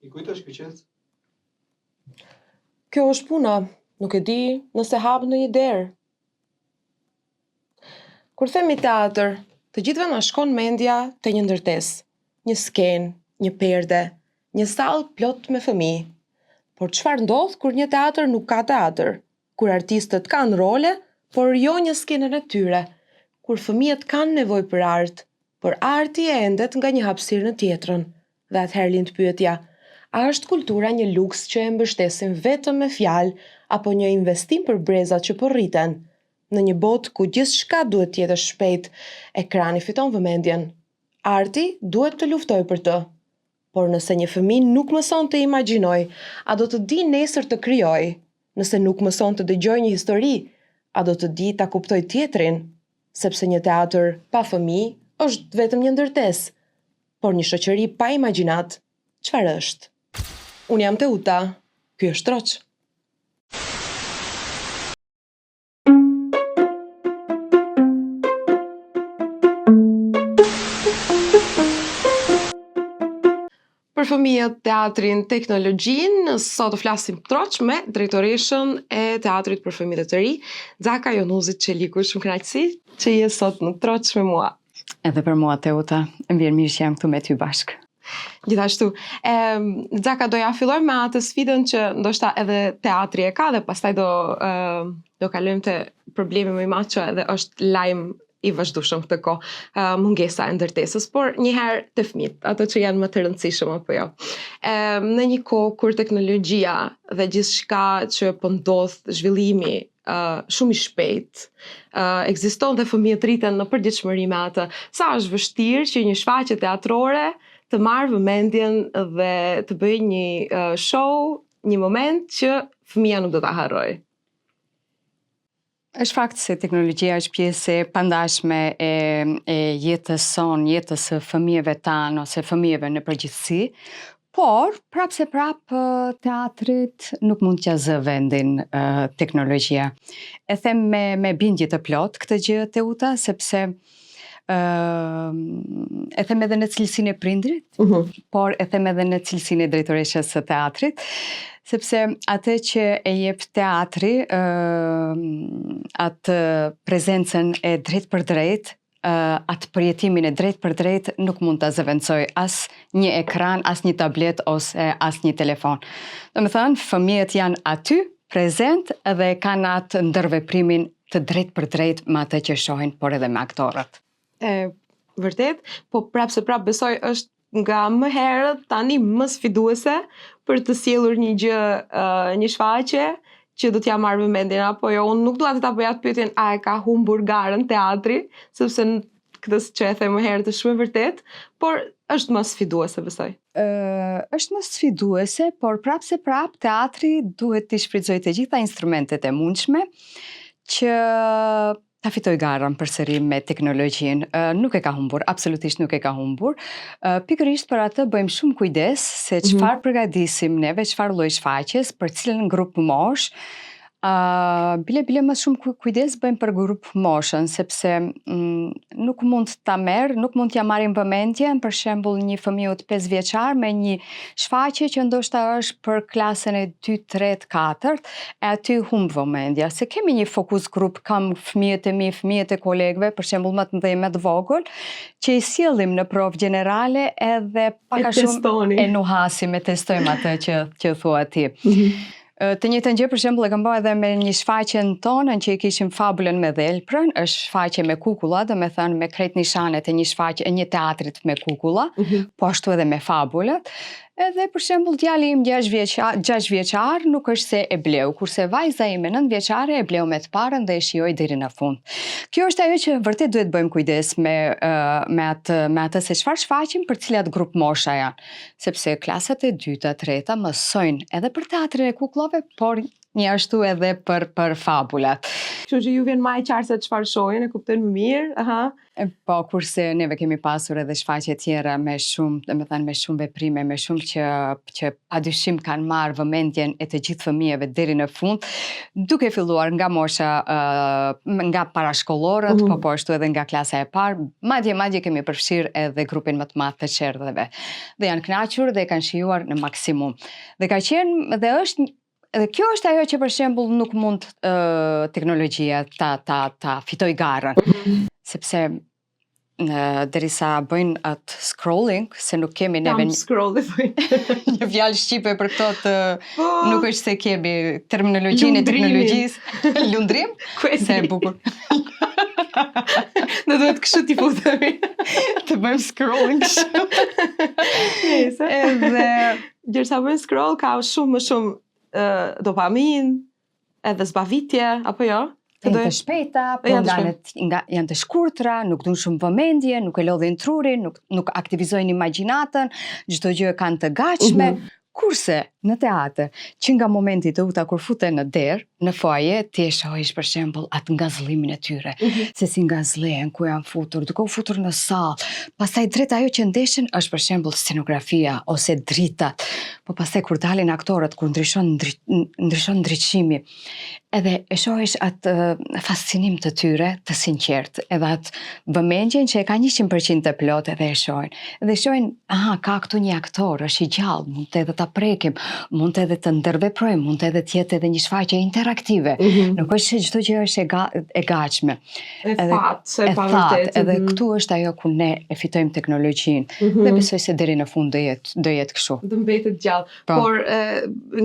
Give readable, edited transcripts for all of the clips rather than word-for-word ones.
I kujt është ky qelç? Kjo është puna, nuk e di nëse hap në një derë. Kur themi teatr, të gjithëve na shkon mendja te një ndërtesë, një skenë, një perde, një sallë plot me fëmijë. Por çfarë ndodh kur një teatr nuk ka teatr? Kur artistët kanë role, por jo një skenën e tyre. Kur fëmijët kanë nevojë për art, por arti e endet nga një hapësirë në tjetrën. Dhe atëherë lind pyetja, a është kultura një luks që e mbështesim vetëm me fjalë apo një investim për brezat që po rriten? Në një botë ku gjithçka duhet të jetë shpejt, ekrani fiton vëmendjen. Arti duhet të luftojë për të. Por nëse një fëmijë nuk mëson të imagjinoj, a do të di nesër të krijoj? Nëse nuk mëson të dëgjoj një histori, a do të di ta kuptoj tjetrin? Sepse një teatr pa fëmijë është vetëm një ndërtesë. Por një shoqëri pa imagjinat, çfarë është? Unë jam Teuta, ky është Troç. Për fëmijët, teatrin, teknologjinë, sot të flasim Troç me drejtoreshën e teatrit për fëmijë të ri, Zaka Jonuzit Çeliku. Shumë kënaqësi që je sot në Troç me mua. Edhe për mua, Teuta, më vjen mirë që jam këtu me ty bashkë. Gjithashtu, Zaka, doja filloj me atë sfidën që ndoshta edhe teatri e ka dhe pastaj do kalojmë te problemi më i madh që edhe është lajm i vazhdueshëm këtë kohë, mungesa e ndërtesës, por njëherë të fëmijët, ato që janë më të rëndësishëm apo jo. Në një kohë kur teknologjia dhe gjithçka që po ndodh, zhvillimi shumë i shpejt, ekziston dhe fëmijët rriten në përgjithshmëri me atë. Sa është vështirë që një shfaqje teatrore të marrë vëmendjen dhe të bëjë një show, një moment që fëmija nuk do ta harrojë. Është fakt se teknologjia është pjesë e pandashme e jetës sonë, jetës së fëmijëve tanë ose fëmijëve në përgjithësi, por prapse teatrit nuk mund t'ja zë vendin teknologjia. E them me bindje të plot këtë gjë, Teuta, sepse e them edhe në cilësinë e prindrit, por e them edhe në cilësinë e drejtoreshës së teatrit, sepse atë që e jep teatri, atë prezencën e drejt për drejt, atë përjetimin e drejt për drejt nuk mund ta zëvendësoj as një ekran, as një tablet ose as një telefon. Domethënë, fëmijët janë aty, prezent dhe kanë atë ndërveprimin të drejt për drejt me atë që shohin, por edhe me aktorët. Vërtet, po prapse besoj është nga më herët tani më sfiduese për të sjellur një gjë, një shfaqje që do t'ja marrë vëmendjen apo jo. Unë nuk dua të ta bëj atë pyetjen a e ka humbur garën teatri, sepse këtë që e them më herët është shumë e vërtet, por është më sfiduese besoj. Është më sfiduese, por prapse teatri duhet të shfrytëzojë të gjitha instrumentet e mundshme që ta fitoj garën përsëri me teknologjinë. Nuk e ka humbur, absolutisht nuk e ka humbur. Pikërisht për atë bëjmë shumë kujdes se çfarë përgatisim neve, çfarë lloj shfaqjes, për cilën grup mosh. Bile më shumë kujdes bëjmë për grup moshën, sepse nuk mund nuk mund t'ja marrim vëmendjen, për shembull një fëmijë 5 vjeçar me një shfaqje që ndoshta është për klasën e 2, 3, 4, e aty humb vëmendja. Se kemi një fokus grup, kam fëmijët e mi, fëmijët e kolegëve, për shembull më të mëdhenj, më të vogël, që i sjellim në provë gjenerale edhe pak a shumë e nuhasim, e testojmë atë që thua ti. Të njëjtën gjë për shembull e kam bërë edhe me një shfaqjen tonë që i kishim Fabulën me Dhelprën, është shfaqje me kukulla, domethënë me krejt nishanet e një teatrit me kukulla, po ashtu edhe me fabulët. Edhe për shembull djali im 6 vjeçar nuk është se e bleu, kurse vajza ime 9 vjeçare e bleu me të parën dhe e shijoi deri në fund. Kjo është ajo që vërtet duhet bëjmë kujdes me atë se çfarë shfaqim, për cilat grup mosha janë, sepse klasat e 2-ta, 3-ta mësojnë edhe për teatrin e kukullave, por një ashtu edhe për fabulat. Kështu që ju vjen më e qartë se çfarë shohin, e kuptojnë më mirë, aha. Po, kurse neve kemi pasur edhe shfaqje tjera me shumë, me shumë veprime, me shumë që padyshim kanë marrë vëmendjen e të gjithë fëmijëve deri në fund, duke filluar nga mosha, nga parashkollorët, po ashtu edhe nga klasa e parë, madje kemi përfshirë edhe grupin më të madh të çerdheve. Dhe janë kënaqur dhe kanë shijuar në maksimum. Dhe ka qenë dhe kjo është ajo që për shembull nuk mund teknologjia ta fitoj garën. Sepse derisa bëjnë atë scrolling, se nuk kemi neve një fjalë shqipe për këto nuk është se kemi terminologjinë e teknologjisë. Lundrim? Se e bukur. Në duhet kështu t'i futemi. Të bëjmë scrolling kështu. Edhe derisa bëjmë scroll ka shumë më shumë dopamin, edhe zbavitje, apo jo? Janë të shpejta, po janë të shkurtra, nuk duan shumë vëmendje, nuk e lodhin trurin, nuk aktivizojnë imagjinatën, çdo gjë e kanë të gatshme. Kurse në teatr, që nga momenti të uta kur futen në derë, në foaje, ti e shohish për shembull atë ngazëllimin e tyre, se si ngazëllen, ku janë futur, duke u futur në sallë. Pastaj drejt ajo që ndeshin është për shembull scenografia ose dritat. Po pastaj kur dalin aktorët, kur ndryshon ndriçimi, edhe e shohish atë fascinim të tyre të sinqert, edhe atë vëmendjen që e ka 100% të plot edhe e shohin. Edhe shohin, aha, ka këtu një aktor, është i gjallë, mund edhe ta prekim, mund edhe të ndërveprojmë, mund edhe të jetë edhe një shfaqje interaktive. Nuk është se çdo gjë është e gatshme. E thatë, edhe këtu është ajo ku ne e fitojmë teknologjinë. Dhe besoj se deri në fund do jetë kështu. Do mbetet gjallë. Por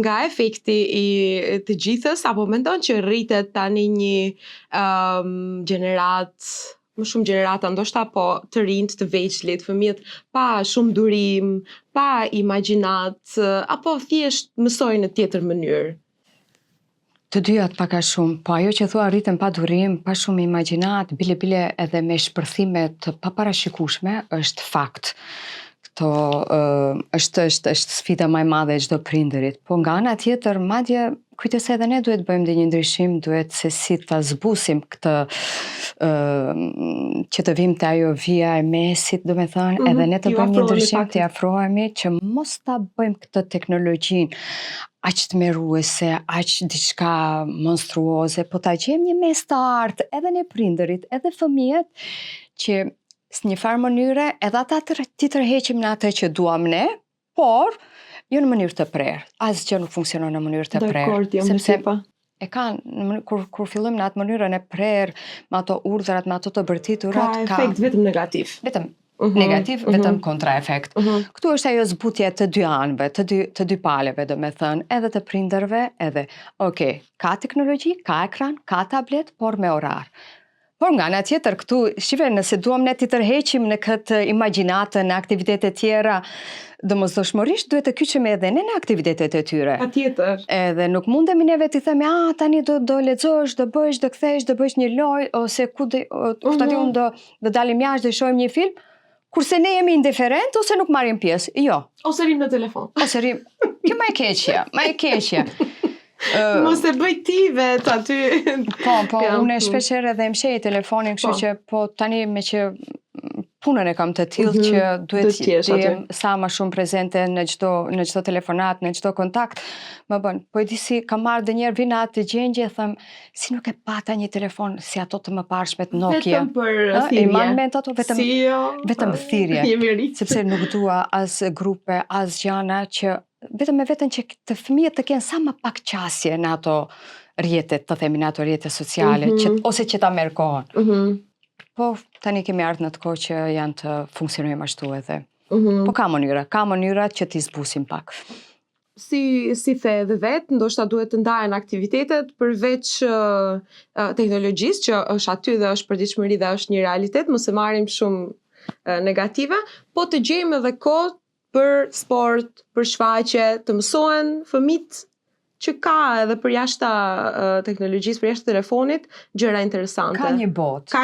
nga efekti i të gjithës, apo mendon që rritet tani një më shumë gjenerata, ndoshta po të rinjt, të veçlit, fëmijët pa shumë durim, pa imagjinat, apo thjesht mësojnë në tjetër mënyrë? Të dyjat pak a shumë, po ajo që thua rriten pa durim, pa shumë imagjinat, bile edhe me shpërthime të paparashikueshme, është fakt. Këto është sfida më e madhe e çdo prindërit. Po nga ana tjetër, madje kujdes edhe ne duhet bëjmë dhe një ndryshim, duhet se si ta zbusim këtë që të vim të ajo via e mesit, do me thënë, edhe ne të bëjmë një ndryshim, të afrohemi, që mos ta bëjmë këtë teknologjinë aq të meruese, aq diçka monstruoze, po ta gjejmë një mes të artë, edhe ne prindërit, edhe fëmijët, që së një farë mënyre edhe ata ti tërheqim në atë që duam ne, por jo në mënyrë të prerë. Asgjë nuk funksionon në mënyrë të prerë. Sepse e kanë, kur fillojmë në atë mënyrën e prerë, me ato urdhrat, me ato të bërtiturat, ka efekt vetëm negativ. Vetëm negativ, vetëm kontraefekt. Këtu është ajo zbutje të dy anëve, të dy paleve, do me thënë, edhe të prindërve, edhe, ka teknologji, ka ekran, ka tablet, por me orar. Por nga ana tjetër këtu, shive, nëse duam ne t'i tërheqim në këtë imagjinatën, në aktivitetet tjera, domosdoshmërisht duhet të kyçemi edhe ne në aktivitetet e tyre. Patjetër. Edhe nuk mundemi neve t'i themi, tani do lexosh, do bësh, do kthesh, do bësh një lojë, ose do dalim jashtë, do shohim një film, kurse ne jemi indiferent ose nuk marrim pjesë. Jo. Ose rim në telefon. Kjo më e keqja. Mos e bëj ti vet aty. Po, unë shpeshherë edhe më shej telefonin, kështu që po tani me që punën e kam të tillë që duhet të jem sa më shumë prezente në çdo telefonat, në çdo kontakt, më bën. Po e di si kam marrë dhe njerë vina atë gjendje, them, si nuk e pata një telefon si ato të mëparshmet Nokia. Vetëm për thirrje. I marr mend ato vetëm thirrje. Sepse nuk dua as grupe, as gjana që vetëm me veten që të fëmijët të kenë sa më pak qasje në ato rrjetet, të themi në ato rrjete sociale, ose që ta merr kohën. Po tani kemi ardhur në të kohë që janë të funksionojmë ashtu edhe. Po ka mënyra që t'i zbusim pak. Si the edhe vetë, ndoshta duhet të ndahen aktivitetet përveç teknologjisë që është aty dhe është përditshmëri dhe është një realitet, mos e marrim shumë negative, po të gjejmë edhe kohë për sport, për shfaqje, të mësohen fëmijët që ka edhe për jashtë teknologjisë, për jashtë telefonit, gjëra interesante. Ka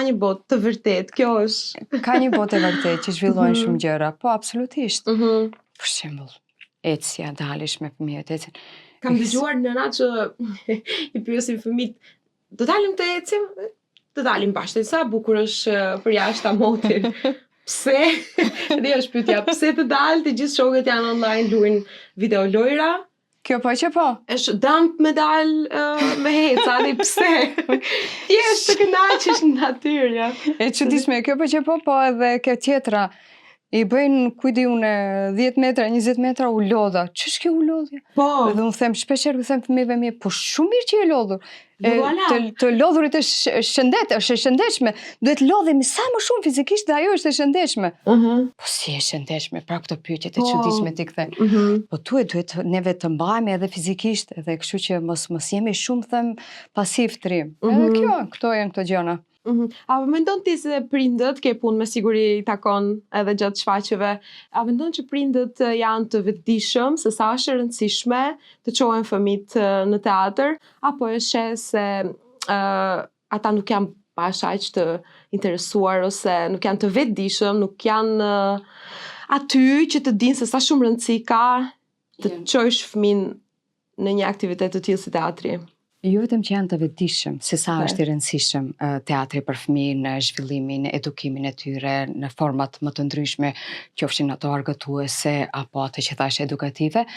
një botë të vërtet, kjo është. Ka një botë e vërtet që zhvillohen shumë gjëra, po absolutisht. Për shembull, ecja, dalish me fëmijët, ecjen. Kam dëgjuar nëna që i pyesin fëmijët, do dalim të ecim? Të dalim bashkë. Sa bukur është për jashtë motin. Pse? Dhe është pyetja, pse të dalë, të gjithë shokët janë online, luajnë video lojra? Kjo po që po. Është damp me dalë me heca, dhe pse? Thjesht të kënaqesh në natyrë, ja. E çuditshme, kjo po që po edhe kjo tjetra. I bëjnë, kujdi unë, 10 metra, 20 metra u lodha. Ç'është kjo u lodhja? Po. Dhe unë them shpeshherë, them fëmijëve mi, po shumë mirë që je lodhur. Të lodhurit është shëndetshme. Duhet lodhemi sa më shumë fizikisht dhe ajo është e shëndetshme. Po si e shëndetshme, pra këto pyetjet e çuditshme ti kthe. Po duhet neve të mbahemi edhe fizikisht, edhe kështu që mos jemi shumë them pasiv të rim. Edhe këto janë këto gjëra. A mendon ti se prindët, ke punë me siguri i takon edhe gjatë shfaqjeve, a mendon që prindët janë të vetëdijshëm se sa është e rëndësishme të çohen fëmijët në teatr, apo e sheh se ata nuk janë bashkaq të interesuar ose nuk janë të vetëdijshëm, nuk janë aty që të dinë se sa shumë rëndësi ka të çojsh fëmin në një aktivitet të tillë si teatri? Jo vetëm që janë të vetëdijshëm se sa është i rëndësishëm teatri për fëmijë në zhvillimin, edukimin e tyre në format më të ndryshme, qofshin ato argëtuese apo ato që thash edukative,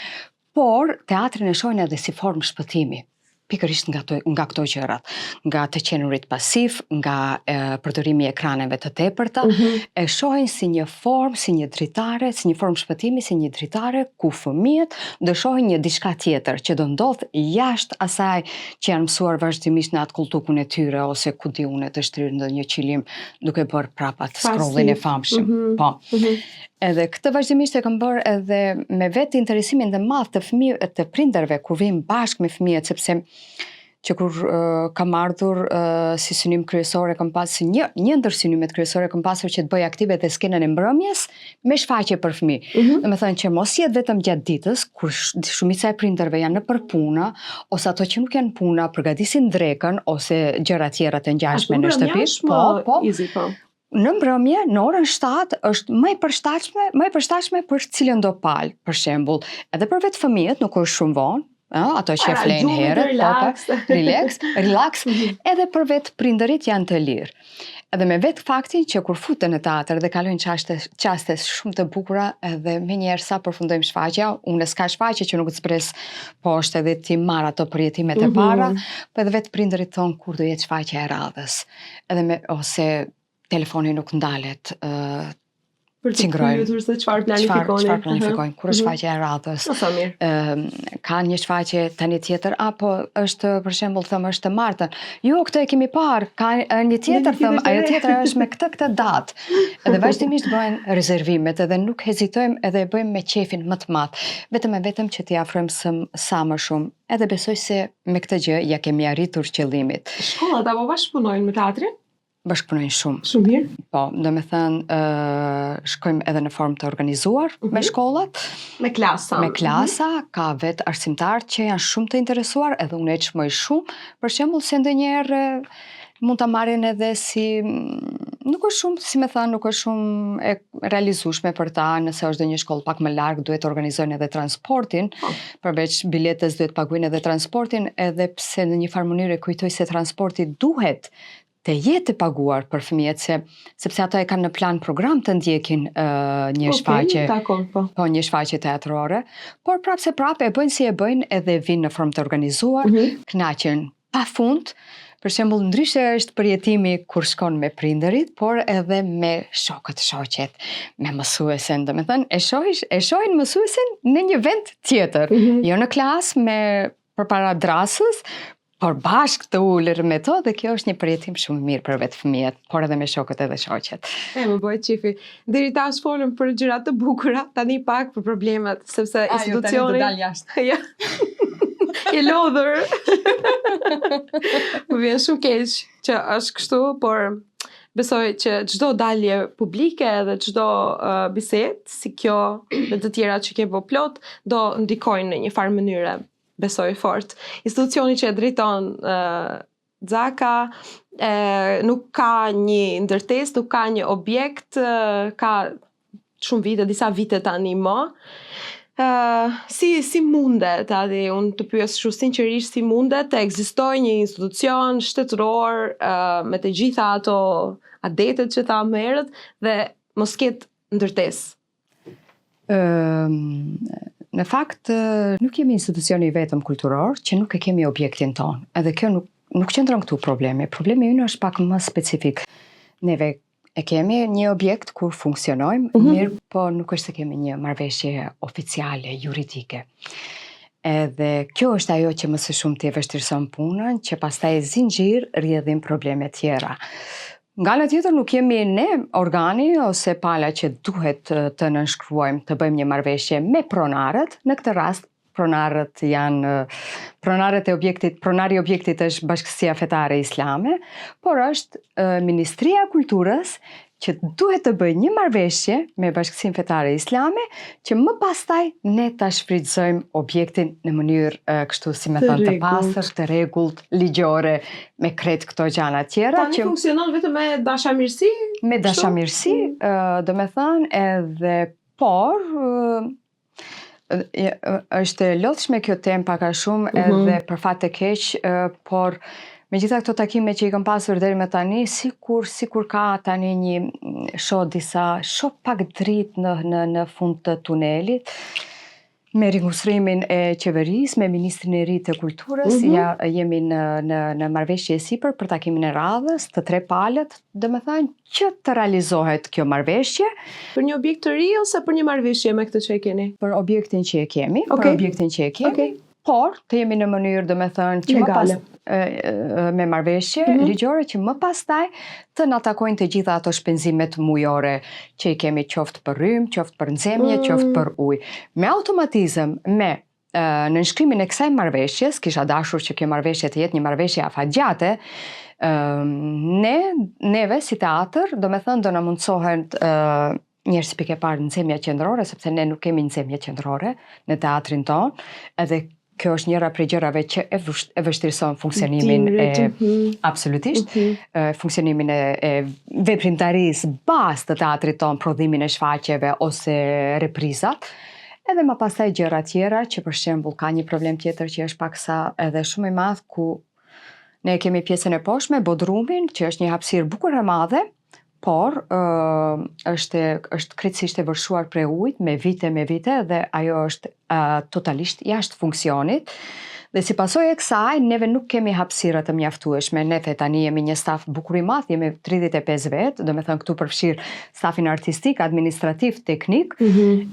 por teatrin e shohin edhe si formë shpëtimi. Pikërisht nga këto gjërat, nga të qenurit pasiv, nga përdorimi i ekraneve të tepërta, e shohin si një formë, si një dritare, si një formë shpëtimi, si një dritare ku fëmijët do shohin një diçka tjetër që do ndodh jashtë asaj që janë mësuar vazhdimisht në atë kultukun e tyre ose ku di unë të shtrirë ndonjë qilim duke bërë prapa të scrollin e famshëm. Po. Edhe këtë vazhdimisht e kam bërë edhe me vetë interesimin dhe madh të fëmijëve, të prindërve kur vijmë bashkë me fëmijët, sepse që kur kam ardhur si synim kryesor, kam pasur një ndër synimet kryesore kam pasur që të bëj aktive dhe skenën e mbrëmjes me shfaqje për fëmijë. Domethënë që mos jetë vetëm gjatë ditës, kur shumica e prindërve janë nëpër punë, ose ato që nuk janë puna, përgatisin drekën ose gjëra tjera të ngjashme në shtëpi. Në mbrëmje, në orën 7 është më e përshtatshme për cilën do palë, për shembull, edhe për vetë fëmijët, nuk është shumë vonë, ato që flenë herët, relax, edhe për vetë prindërit janë të lirë. Edhe me vetë faktin që kur futen në teatr dhe kalojnë qaste shumë të bukura edhe menjëherë sa përfundojmë shfaqja, unë s'ka shfaqje që nuk të zbres poshtë edhe ti marr ato përjetimet e para, po edhe vetë prindërit thonë kur do jetë shfaqja e radhës. Ose telefoni nuk ndalet, për të pyetur se çfarë planifikojnë, kur është shfaqja e radhës. Ka një shfaqje tani tjetër, apo është për shembull thëmë është të martën. Jo, këtë e kemi parë, ka një tjetër thëmë, ajo tjetër është me këtë datë. Edhe vazhdimisht bëjnë rezervimet edhe nuk hezitojmë edhe e bëjmë me qefin më të madh. Vetëm që t'i afrojmë sa më shumë. Edhe besoj se me këtë gjë ja kemi arritur qëllimit. Shkollat apo bashkëpunojnë me teatrin? Bashkëpunojnë shumë. Shumë mirë. Po, do me thënë, shkojmë edhe në formë të organizuar me shkollat. Me klasa. Me klasa, ka vetë arsimtarë që janë shumë të interesuar, edhe unë e çmoj shumë, për shembull se ndonjëherë mund ta marrin edhe si nuk është shumë, si me thënë, nuk është shumë e realizueshme për ta, nëse është ndonjë shkollë pak më larg, duhet të organizojnë edhe transportin, përveç biletës duhet paguajnë edhe transportin, edhe pse në një farë mënyrë kujtoj se transporti duhet të jetë paguar për fëmijët, sepse ata e kanë në plan program të ndjekin një shfaqje, një shfaqje teatrore, por prapë e bëjnë si e bëjnë edhe vinë në formë të organizuar, kënaqen pafund. Për shembull, ndryshe është përjetimi kur shkon me prindërit, por edhe me shokët, shoqet, me mësuesen, domethënë e shohin mësuesen në një vend tjetër, jo në klasë përpara drasës, por bashkë të ullër me to, dhe kjo është një përjetim shumë mirë për vetë fëmijët, por edhe me shokët edhe shoqet. Më bëjt qifi. Deri tash folëm për gjërat të bukura, tani pak për problemet, sepse institucioni... Tani të dal jashtë. Ja. Je lodhur. Më vjen shumë keq që është kështu, por besoj që çdo dalje publike edhe çdo bisedë, si kjo dhe të tjera që ke bë plot, do ndikojnë në një farë mënyre, besoj fort. Institucioni që e drejton Xhaka nuk ka një ndërtesë, nuk ka një objekt, ka shumë vite, disa vite tani më. si mundet, Adi, unë të pyes shumë sinqerisht, si mundet të ekzistojë një institucion shtetëror me të gjitha ato adetet që tha më herët dhe mos ketë ndërtesë? Në fakt, nuk jemi institucioni vetëm kulturor që nuk e kemi objektin ton. Edhe kjo nuk qëndron këtu problemi. Problemi ynë është pak më specifik. Neve e kemi një objekt kur funksionojmë, mirë, po nuk është se kemi një marrëveshje oficiale, juridike. Edhe kjo është ajo që më së shumti e vështirëson punën, që pastaj zinxhir rrjedhin probleme tjera. Nga ana tjetër nuk jemi ne organi ose pala që duhet të nënshkruajmë, të bëjmë një marrëveshje me pronarët. Në këtë rast pronarët janë pronarët e objektit, pronari i objektit është Bashkësia Fetare Islame, por është Ministria e Kulturës që duhet të bëjë një marrëveshje me Bashkësinë Fetare Islame që më pastaj ne ta shfrytëzojmë objektin në mënyrë kështu si më thënë të pastër, të rregullt, ligjore, me krejt këto gjëra tjera. Tani funksionon vetëm me dashamirësi? Me dashamirësi, do me thënë, edhe por është lodhshme kjo temë pak a shumë edhe për fat të keq, por me gjitha këto takime që i kam pasur deri më tani, sikur ka tani shoh pak dritë në fund të tunelit, me ringustrimin e qeverisë, me Ministrin e Ri të Kulturës, jemi në marrëveshje sipër për takimin e radhës, të 3 palët, domethënë që të realizohet kjo marrëveshje. Për një objekt të ri ose për një marrëveshje me këtë që e keni? Për objektin që e kemi, por të jemi në mënyrë, domethënë, që legale, me marrëveshje ligjore që më pastaj të na takojnë të gjitha ato shpenzimet mujore që i kemi, qoftë për rrymë, qoftë për nxemje, qoftë për ujë. Me automatizëm, me nënshkrimin e kësaj marrëveshjes, kisha dashur që kjo marrëveshje të jetë një marrëveshje afatgjate, neve si teatr, domethënë do na mundsohen njerëz pikë e parë nxemja qendrore, sepse ne nuk kemi nxemje qendrore në teatrin ton, edhe kjo është njëra prej gjërave që e vështirëson funksionimin absolutisht, funksionimin e veprimtarisë bazë të teatrit ton, prodhimin e shfaqjeve ose reprizat. Edhe më pastaj gjëra tjera që për shembull ka një problem tjetër që është paksa edhe shumë i madh, ku ne kemi pjesën e poshtme, bodrumin, që është një hapësirë bukur e madhe, por është krejtësisht e vërshuar prej ujit me vite dhe ajo është totalisht jashtë funksionit. Dhe si pasojë e kësaj, neve nuk kemi hapësira të mjaftueshme. Ne tani jemi një staf bukur i madh, jemi 35 vetë, do me thënë këtu përfshir stafin artistik, administrativ, teknik.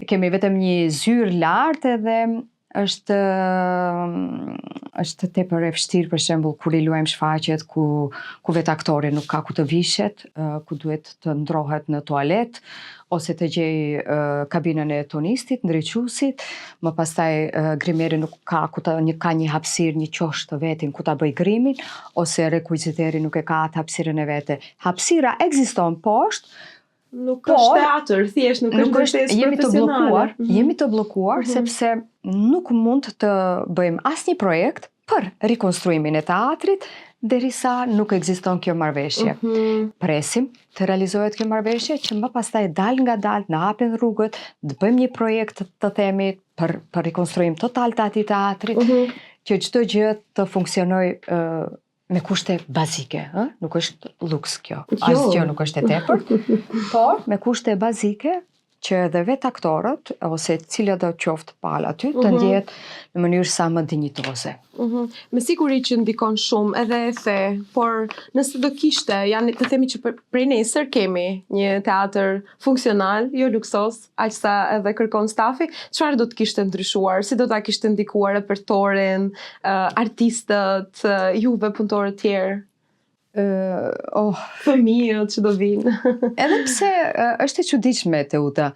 Kemi vetëm një zyrë lartë edhe është tepër e vështirë për shembull kur i luajmë shfaqjet ku vetë aktori nuk ka ku të vishet, ku duhet të ndrohet në tualet ose të gjej kabinën e tonistit, ndriçuesit, më pastaj grimeri nuk ka ka një hapësirë, një qoshtë të vetin ku ta bëj grimin, ose rekuiziteri nuk e ka atë hapësirën e vete. Hapësira ekziston poshtë, nuk është teatr, thjesht nuk është ndërtesë profesionale. Jemi të bllokuar sepse nuk mund të bëjmë asnjë projekt për rikonstruimin e teatrit derisa nuk ekziston kjo marrëveshje. Presim të realizohet kjo marrëveshje që më pastaj dal nga dal na hapen rrugët, të bëjmë një projekt të themi për rikonstruim total të atij teatrit, që çdo gjë të funksionojë me kushte bazike, nuk është luks kjo, asgjë nuk është e tepërt, por me kushte bazike që edhe vetë aktorët ose cilët do qoftë pala aty të ndjehet në mënyrë sa më dinjitoze. Me siguri që ndikon shumë edhe e the, por nëse do kishte, të themi që prej nesër kemi një teatr funksional, jo luksos, aq sa edhe kërkon stafi, çfarë do të kishte ndryshuar, si do ta kishte ndikuar repertorin, artistët, juve punëtorët tjerë? Fëmijët që do vinë. Edhe pse është e çuditshme Teuta,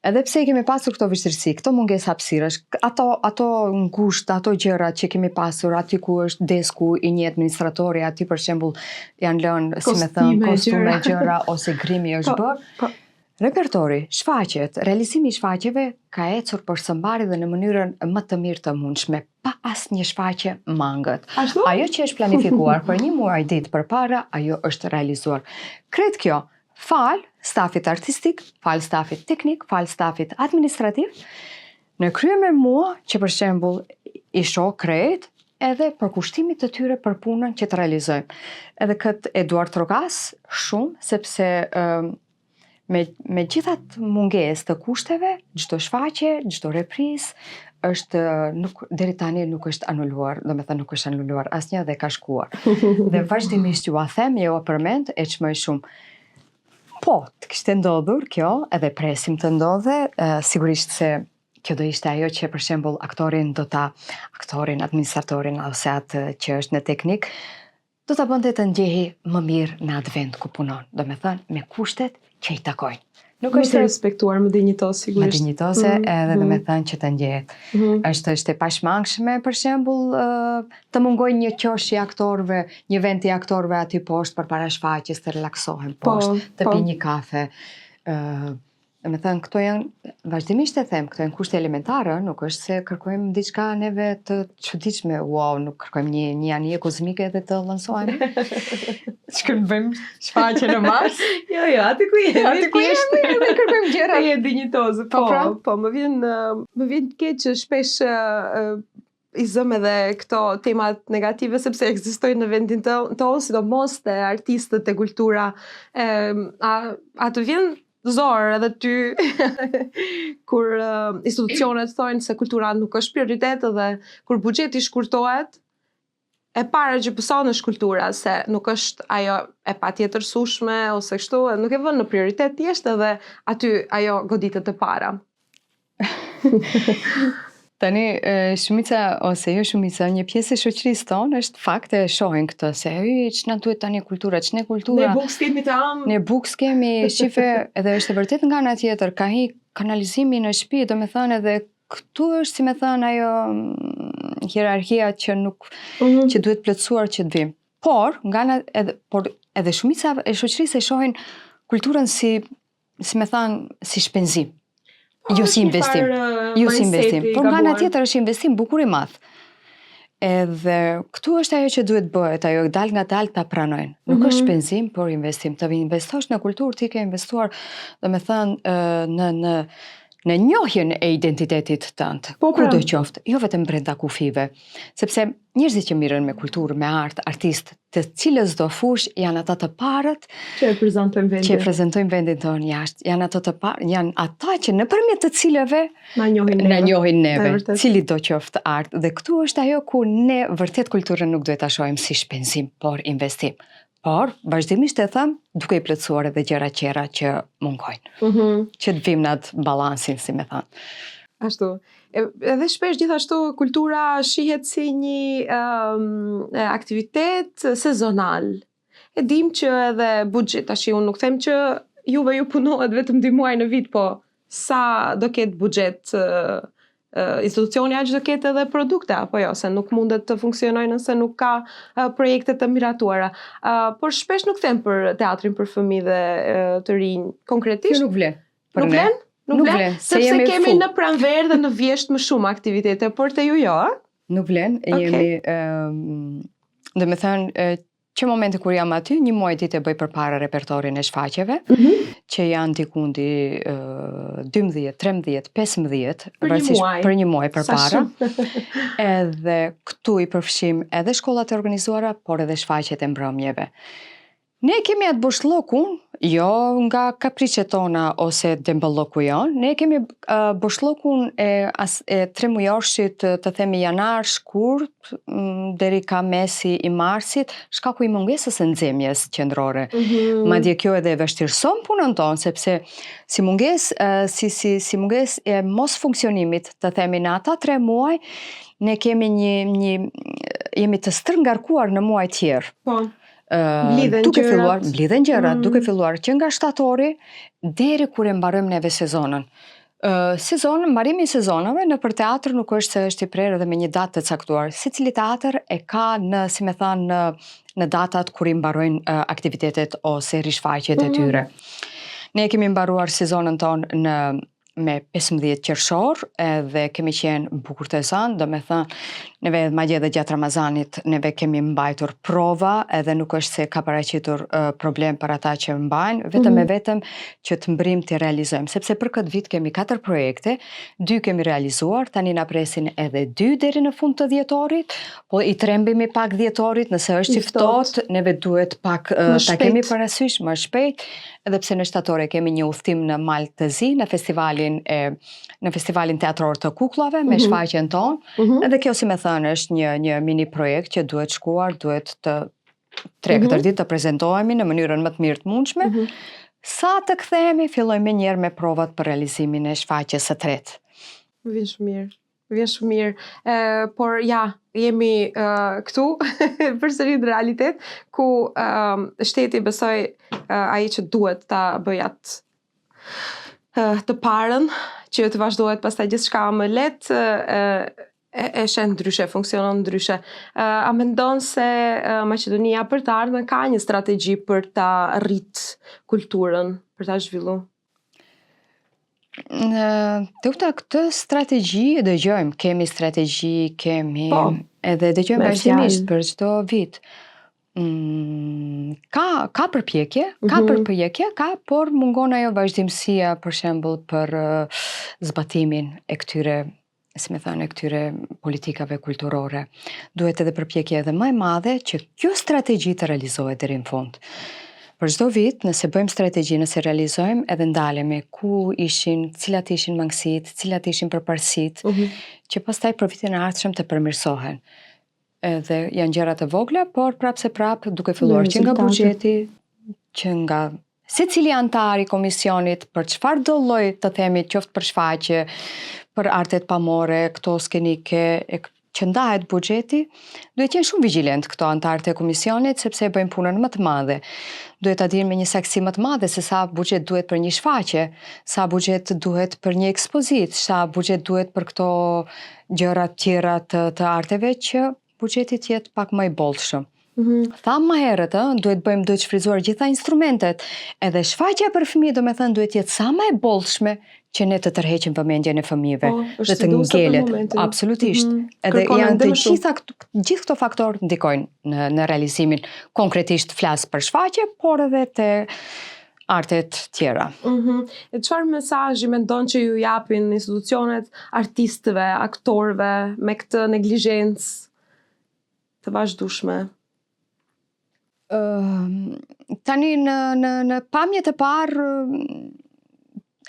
edhe pse i kemi pasur këto vështirësi, këto mungesë hapësirash, ato ngushtë, ato gjëra që kemi pasur, aty ku është desku i një administratori, aty për shembull janë lënë, si më thënë, kostume gjëra ose grimi është bërë. Repertori, shfaqjet, realizimi i shfaqjeve ka ecur për së mbari dhe në mënyrën më të mirë të mundshme, pa asnjë shfaqje mangët. Ajo që është planifikuar për një muaj ditë përpara, ajo është realizuar. Krejt kjo, fal stafit artistik, fal stafit teknik, fal stafit administrativ, Në krye me mua, që për shembull i shoh krejt, edhe për kushtimit të tyre për punën që të realizojmë. Edhe këtë e duar trokas shumë, sepse me gjithat mungesë të kushteve, çdo shfaqje, çdo reprizë është deri tani nuk është anuluar, domethënë nuk është anuluar asnjë dhe ka shkuar. Dhe vazhdimisht ju a them, ju a përmend e çmoj shumë. Po, të kishte ndodhur kjo, edhe presim të ndodhe, sigurisht se kjo do ishte ajo që për shembull aktorin, administratorin ose atë që është në teknik, do ta bënte të ndjehi më mirë në atë vend ku punon, domethënë me kushtet që i takojnë. Nuk është të respektuar, më dinjitos sigurisht. Më dinjitose edhe domethënë që të ndjehet. Është e pashmangshme për shembull të mungojë një qosh i aktorëve, një vend i aktorëve aty poshtë përpara shfaqjes të relaksohen poshtë, të pinë një kafe. Domethënë këto janë, vazhdimisht e them, këto janë kushte elementare, nuk është se kërkojmë diçka neve të çuditshme, wow, nuk kërkojmë një anije kozmike dhe të lansohemi. Ç'kën bëjmë shfaqje në Mars? Jo, aty ku jemi. Aty ku jemi, edhe kërkojmë gjëra. Je dinjitoze. Po, më vjen keq që shpesh i zëm edhe këto temat negative sepse ekzistojnë në vendin tonë, sidomos te artistët e kultura. A të vjen zor edhe ty kur institucionet thonë se kultura nuk është prioritet dhe kur buxheti shkurtohet, e para që pëson është kultura, se nuk është ajo e patjetërsueshme ose kështu, nuk e vën në prioritet thjesht edhe aty ajo goditet e para. Tani, shumica, ose jo shumica, një pjesë e shoqërisë tonë është fakt e shohin këtë, se ç'na duhet tani kultura, ç'ne kultura. Ne buk s'kemi të am. Ne buk s'kemi, shife, edhe është e vërtet nga ana tjetër, ka hi kanalizimi në shtëpi, domethënë edhe këtu është, si me thënë, ajo hierarkia që nuk, që duhet plotësuar që të vim. Por edhe shumica e shoqërisë e shohin kulturën si me thënë, si shpenzim. Jo si investim. Por nga ana tjetër është investim bukur i madh. Edhe këtu është ajo që duhet bëhet, ajo dal nga dal ta pranojnë. Nuk është shpenzim, por investim. Të investosh në kulturë, ti ke investuar, domethënë në njohjen e identitetit tënd. Kudo qoftë, jo vetëm brenda kufive, sepse njerëzit që mirën me kulturë, me art, artist, të cilës do fush janë ata të parët që e prezantojnë vendin tonë jashtë, janë ata të parë, janë ata që nëpërmjet të cilëve na njohin neve, cili do qoftë art. Dhe këtu është ajo ku ne vërtet kulturën nuk duhet ta shohim si shpenzim, por investim. Por, vazhdimisht e them, duke i plotësuar edhe gjëra tjera që mungojnë. Që të vim në atë balansin, si me thënë. Ashtu. Edhe shpesh gjithashtu kultura shihet si një aktivitet sezonal. E dim që edhe buxhet, tash unë nuk them që juve ju punohet vetëm 2 muaj në vit, po sa do ketë buxhet institucioni aq do ketë edhe produkte, apo jo, se nuk mundet të funksionojnë nëse nuk ka projekte të miratuara. Por shpesh nuk them për teatrin për fëmijë dhe të rinj konkretisht. Kjo nuk vlen. Nuk vlen, sepse kemi në pranverë dhe në vjesht më shumë aktivitete, por te ju jo, a? Nuk vlen, jemi, dhe me thënë, që momenti kur jam aty, 1 muaj ditë e bëj përpara repertorin e shfaqjeve, që janë dikundi 12, 13, 15, për 1 muaj përpara. Edhe këtu i përfshim edhe shkollat e organizuara, por edhe shfaqjet e mbrëmjeve. Ne kemi atë boshllokun, jo nga kapriçet tona ose dembëlloku jon, ne kemi boshllokun e 3 mujorshit, të themi janar, shkurt, deri ka mesi i marsit, shkaku i mungesës së nxemjes qendrore. Madje kjo edhe e vështirëson punën tonë, sepse si mungesë e mos funksionimit, të themi në ata 3 muaj, ne kemi jemi të stërngarkuar në muaj tjerë. Po. Mblidhen gjërat, duke filluar që nga shtatori deri kur e mbarojmë neve sezonën. Mbarimi i sezonave në për teatr nuk është se është i prerë edhe me një datë të caktuar. Secili teatr e ka në datat kur i mbarojnë aktivitetet ose rishfaqjet e tyre. Ne kemi mbaruar sezonën tonë me 15 qershor edhe kemi qenë bukur të zënë, do me thënë, neve madje edhe gjatë Ramazanit neve kemi mbajtur prova edhe nuk është se ka paraqitur problem për ata që mbajnë, vetëm e vetëm që të mbrim të realizojmë, sepse për këtë vit kemi 4 projekte, 2 kemi realizuar, tani na presin edhe 2 deri në fund të dhjetorit, po i trembimi pak dhjetorit, nëse është i ftohtë, neve duhet pak ta kemi parasysh më shpejt, edhe pse në shtatore kemi një udhtim në Malë të Zi, në festivalin teatror të kukullave me shfaqjen tonë, edhe kjo si me thënë është një mini projekt që duhet shkuar, duhet të 3-4 ditë të prezentohemi në mënyrën më të mirë të mundshme. Sa të kthehemi, fillojmë njerë me provat për realizimin e shfaqjes së tretë. Vjen shumë mirë. Vjen shumë mirë, por ja, jemi këtu përsëri në realitet, ku shteti besoj ai që duhet ta bëj atë të parën, që të vazhdohet pastaj gjithçka më lehtë, e shen ndryshe, funksionon ndryshe. A mendon se Maqedonia për të ardhmen ka një strategji për ta rrit kulturën, për ta zhvilluar? Këtë strategji dëgjojmë, kemi strategji, edhe dëgjojmë vazhdimisht për çdo vit. Ka përpjekje, por mungon ajo vazhdimësia, për shembull për zbatimin e këtyre, si me thënë, e këtyre politikave kulturore. Duhet edhe përpjekje edhe më e madhe që kjo strategji të realizohet deri në fund. Për çdo vit, nëse bëjmë strategji, nëse realizojmë, edhe ndalemi cilat ishin mangësitë, cilat ishin përparësitë, që pastaj për vitin e ardhshëm të përmirësohen. Edhe janë gjëra të vogla, por prapse prap duke filluar që nga buxheti, që nga secili antar i komisionit, për çfarë do lloj të themi, qoftë për shfaqje, për artet pamore, këto skenike, që ndahet buxheti, duhet qenë shumë vigjilent këto antarët e komisionit, sepse e bëjmë punën më të madhe. Duhet ta dinë me një saktësi më të madhe se sa buxhet duhet për një shfaqje, sa buxhet duhet për një ekspozitë, sa buxhet duhet për këto gjëra tjera të arteve, që buxheti të jetë pak më i bollshëm. Tham më herët, duhet të shfrytzuar gjitha instrumentet, edhe shfaqja për fëmijë, do me thënë, duhet jetë sa më e bollshme që ne të tërheqim vëmendjen e fëmijëve dhe të ngelet. Absolutisht. Edhe janë gjithë këto faktorë ndikojnë në realizimin. Konkretisht flas për shfaqje, por edhe te artet tjera. E çfarë mesazhi mendon që ju japin institucionet artistëve, aktorëve me këtë neglizhencë të vazhdueshme? Tani në pamje të parë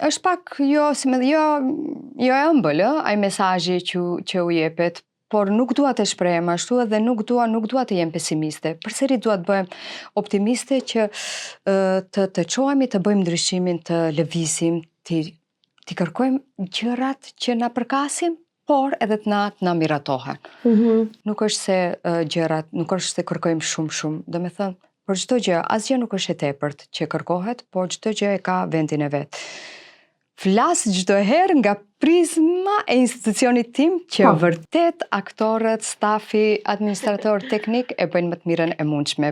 është pak jo e ëmbël, ai mesazhi që u jepet, por nuk dua të shprehem ashtu edhe nuk dua të jem pesimiste. Përsëri dua të bëhem optimiste që të çohemi të bëjmë ndryshimin, të lëvizim, të kërkojmë gjërat që na përkasin, por edhe të na miratohen. Nuk është se nuk është se kërkojmë shumë, do me thënë, për çdo gjë, asgjë nuk është e tepërt që kërkohet, por çdo gjë e ka vendin e vet. Flas çdo herë nga prizma e institucionit tim që vërtet aktorët, stafi, administrator teknik e bëjnë më të mirën e mundshme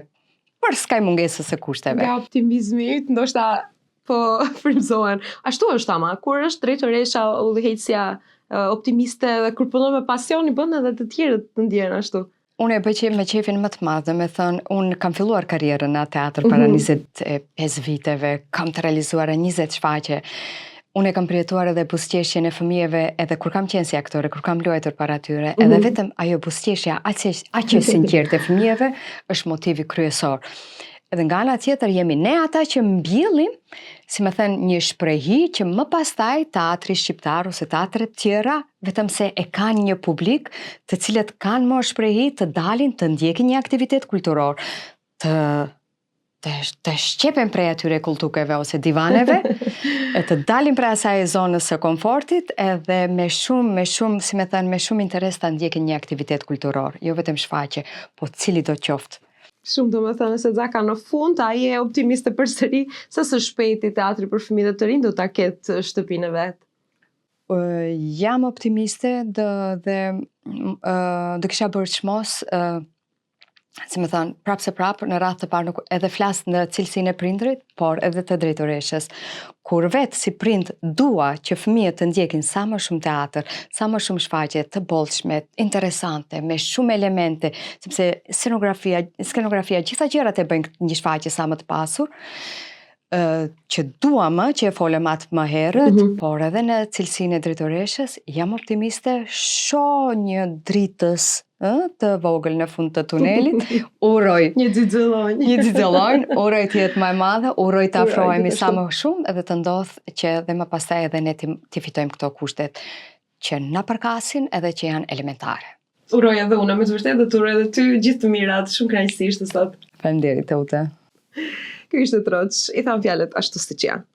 për skaj mungesës së kushteve. Nga optimizmi, ndoshta po frymëzohen. Ashtu është ama, kur është drejtoresha udhëheqësja optimiste dhe kur punon me pasion, i bën edhe të tjerët të ndjehen ashtu. Unë e bëj me qefin më të madh, me thënë, unë kam filluar karrierën në teatr para 25 viteve, kam të realizuar 20 shfaqje. Unë e kam përjetuar edhe buzëqeshjen e fëmijëve, edhe kur kam qenë si aktore, kur kam luajtur para tyre, edhe vetëm ajo buzëqeshja aq e sinqertë e fëmijëve është motivi kryesor. Edhe nga ana tjetër jemi ne ata që mbjellim, si më thënë, një shprehi që më pastaj teatri shqiptar ose teatret tjera, vetëm se e kanë një publik të cilët kanë më shprehi të dalin të ndjekin një aktivitet kulturor, të shqepen prej atyre kultukeve ose divaneve, e të dalin prej asaj zonës së komfortit, edhe me shumë, si më thënë, me shumë interes të ndjekin një aktivitet kulturor, jo vetëm shfaqje, po cili do qoftë. Shumë do me thënë se Zaka në fund, ai e optimiste përsëri se së shpejti teatri për fëmijë të rinj do ta ketë shtëpinë e vet. Jam optimiste dhe do kisha bërë çmos si më thënë, prapë se prapë, në radhë të parë nuk edhe flas në cilësinë e prindrit, por edhe të drejtoreshës. Kur vetë si prind dua që fëmijët të ndjekin sa më shumë teatr, sa më shumë shfaqje të bollshme, interesante, me shumë elemente, sepse skenografia, gjitha gjërat e bëjnë një shfaqje sa më të pasur, që duam që e folëm atë më herët, por edhe në cilësinë e drejtoreshës, jam optimiste, shoh një dritës të vogël në fund të tunelit, uroj Një xixëllonj. Uroj të jetë më e madhe, uroj të afrohemi sa më shumë edhe të ndodhë që dhe më pastaj edhe ne të fitojmë këto kushtet që na përkasin edhe që janë elementare. Uroj edhe unë, me të vërtetë, dhe të uroj edhe ty gjithë të mirat, shumë kënaqësi ishte sot. Faleminderit Ute. Ky ishte Troç, i tham fjalët ashtu siç janë.